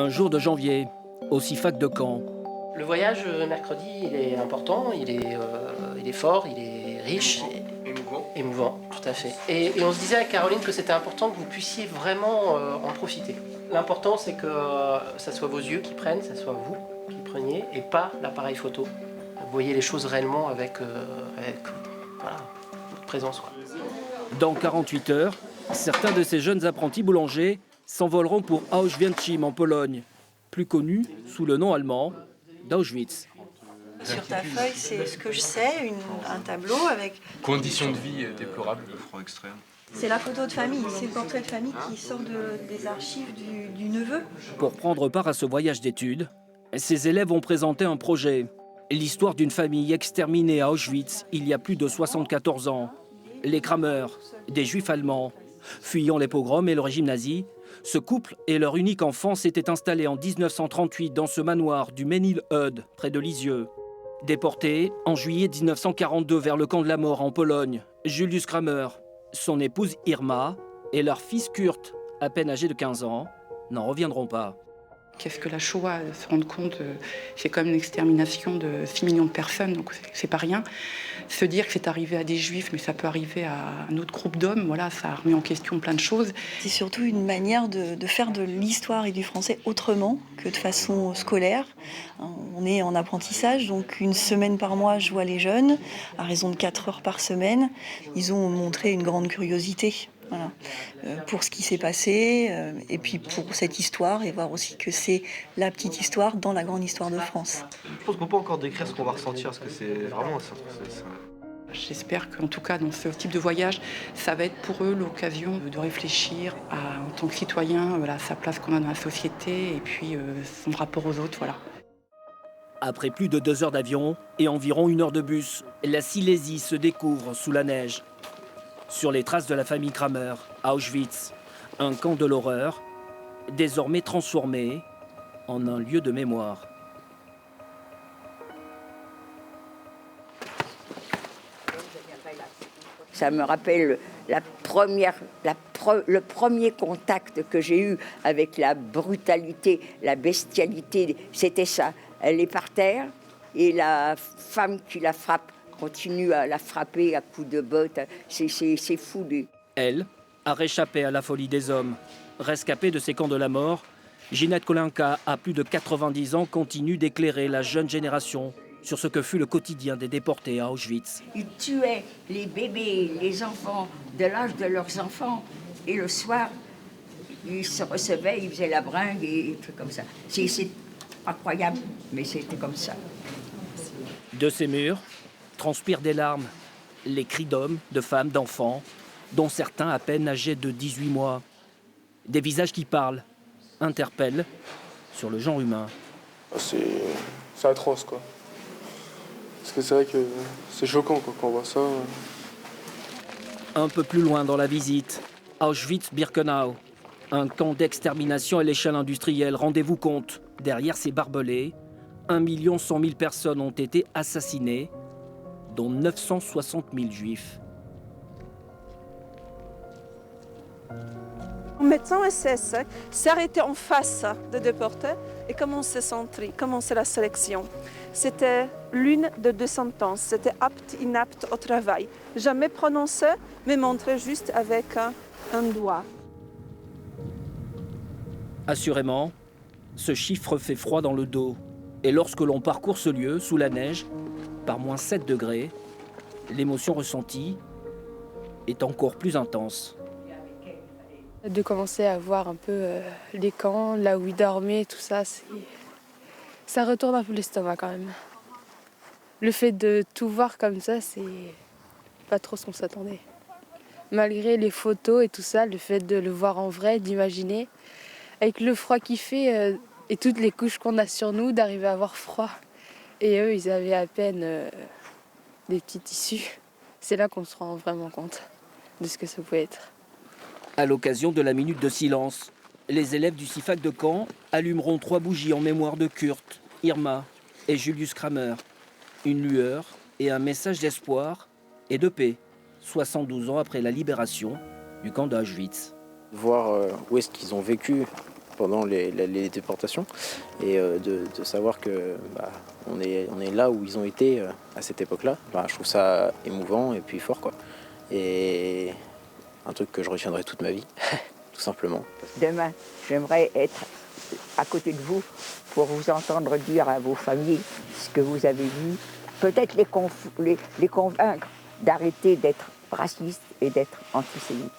Un jour de janvier, au CIFAC de Caen. Le voyage mercredi, il est important, il est fort, il est riche. Émouvant, tout à fait. Et on se disait à Caroline que c'était important que vous puissiez vraiment en profiter. L'important, c'est que ça soit vos yeux qui prennent, ça soit vous qui preniez, et pas l'appareil photo. Vous voyez les choses réellement avec voilà, votre présence, quoi. Dans 48 heures, certains de ces jeunes apprentis boulangers s'envoleront pour Auschwitz en Pologne, plus connu sous le nom allemand d'Auschwitz. Sur ta feuille, c'est ce que je sais, un tableau avec... Conditions de vie déplorables, le froid extrême. C'est la photo de famille, c'est le portrait de famille qui sort des archives du neveu. Pour prendre part à ce voyage d'études, ces élèves ont présenté un projet. L'histoire d'une famille exterminée à Auschwitz il y a plus de 74 ans. Les Kramer, des juifs allemands. Fuyant les pogroms et le régime nazi, ce couple et leur unique enfant s'étaient installés en 1938 dans ce manoir du Ménil-Eude, près de Lisieux. Déportés en juillet 1942 vers le camp de la mort en Pologne, Julius Kramer, son épouse Irma et leur fils Kurt, à peine âgé de 15 ans, n'en reviendront pas. Qu'est-ce que la Shoah, se rendre compte, c'est comme une extermination de 6 millions de personnes, donc c'est pas rien. Se dire que c'est arrivé à des juifs, mais ça peut arriver à un autre groupe d'hommes, voilà, ça remet en question plein de choses. C'est surtout une manière de faire de l'histoire et du français autrement que de façon scolaire. On est en apprentissage, donc une semaine par mois, je vois les jeunes, à raison de 4 heures par semaine. Ils ont montré une grande curiosité. Voilà. Pour ce qui s'est passé, et puis pour cette histoire, et voir aussi que c'est la petite histoire dans la grande histoire de France. Je pense qu'on peut encore décrire ce qu'on va ressentir, parce que c'est vraiment ça. J'espère qu'en tout cas, dans ce type de voyage, ça va être pour eux l'occasion de réfléchir à, en tant que citoyen, voilà, sa place qu'on a dans la société, et puis son rapport aux autres, voilà. Après plus de 2 heures d'avion et environ 1 heure de bus, la Silésie se découvre sous la neige. Sur les traces de la famille Kramer, à Auschwitz, un camp de l'horreur, désormais transformé en un lieu de mémoire. Ça me rappelle le premier contact que j'ai eu avec la brutalité, la bestialité. C'était ça. Elle est par terre et la femme qui la frappe continue à la frapper à coups de botte. C'est fou, lui. Elle a réchappé à la folie des hommes. Rescapée de ces camps de la mort, Ginette Kolinka, à plus de 90 ans, continue d'éclairer la jeune génération sur ce que fut le quotidien des déportés à Auschwitz. Ils tuaient les bébés, les enfants, de l'âge de leurs enfants. Et le soir, ils se recevaient, ils faisaient la bringue et des trucs comme ça. C'est incroyable, mais c'était comme ça. De ces murs transpirent des larmes, les cris d'hommes, de femmes, d'enfants, dont certains à peine âgés de 18 mois. Des visages qui parlent, interpellent sur le genre humain. C'est atroce, quoi. Parce que c'est vrai que c'est choquant, quoi, quand on voit ça. Un peu plus loin dans la visite, Auschwitz-Birkenau, un camp d'extermination à l'échelle industrielle. Rendez-vous compte, derrière ces barbelés, 1 100 000 personnes ont été assassinées, dont 960 000 juifs. Un médecin SS s'arrêtait en face des déportés et commençait son tri, commençait la sélection. C'était l'une de 2 sentences, c'était apte, inapte au travail. Jamais prononcé, mais montré juste avec un doigt. Assurément, ce chiffre fait froid dans le dos. Et lorsque l'on parcourt ce lieu, sous la neige, par moins 7 degrés, l'émotion ressentie est encore plus intense. De commencer à voir un peu les camps, là où ils dormaient, tout ça, ça retourne un peu l'estomac quand même. Le fait de tout voir comme ça, c'est pas trop ce qu'on s'attendait. Malgré les photos et tout ça, le fait de le voir en vrai, d'imaginer, avec le froid qu'il fait et toutes les couches qu'on a sur nous, d'arriver à avoir froid. Et eux, ils avaient à peine des petits tissus. C'est là qu'on se rend vraiment compte de ce que ça pouvait être. À l'occasion de la minute de silence, les élèves du CIFAC de Caen allumeront 3 bougies en mémoire de Kurt, Irma et Julius Kramer. Une lueur et un message d'espoir et de paix, 72 ans après la libération du camp d'Auschwitz. Voir où est-ce qu'ils ont vécu pendant les déportations et de savoir que on est là où ils ont été à cette époque-là. Je trouve ça émouvant et puis fort, quoi. Et un truc que je retiendrai toute ma vie, tout simplement. Demain, j'aimerais être à côté de vous pour vous entendre dire à vos familles ce que vous avez vu. Peut-être les convaincre d'arrêter d'être racistes et d'être antisémites.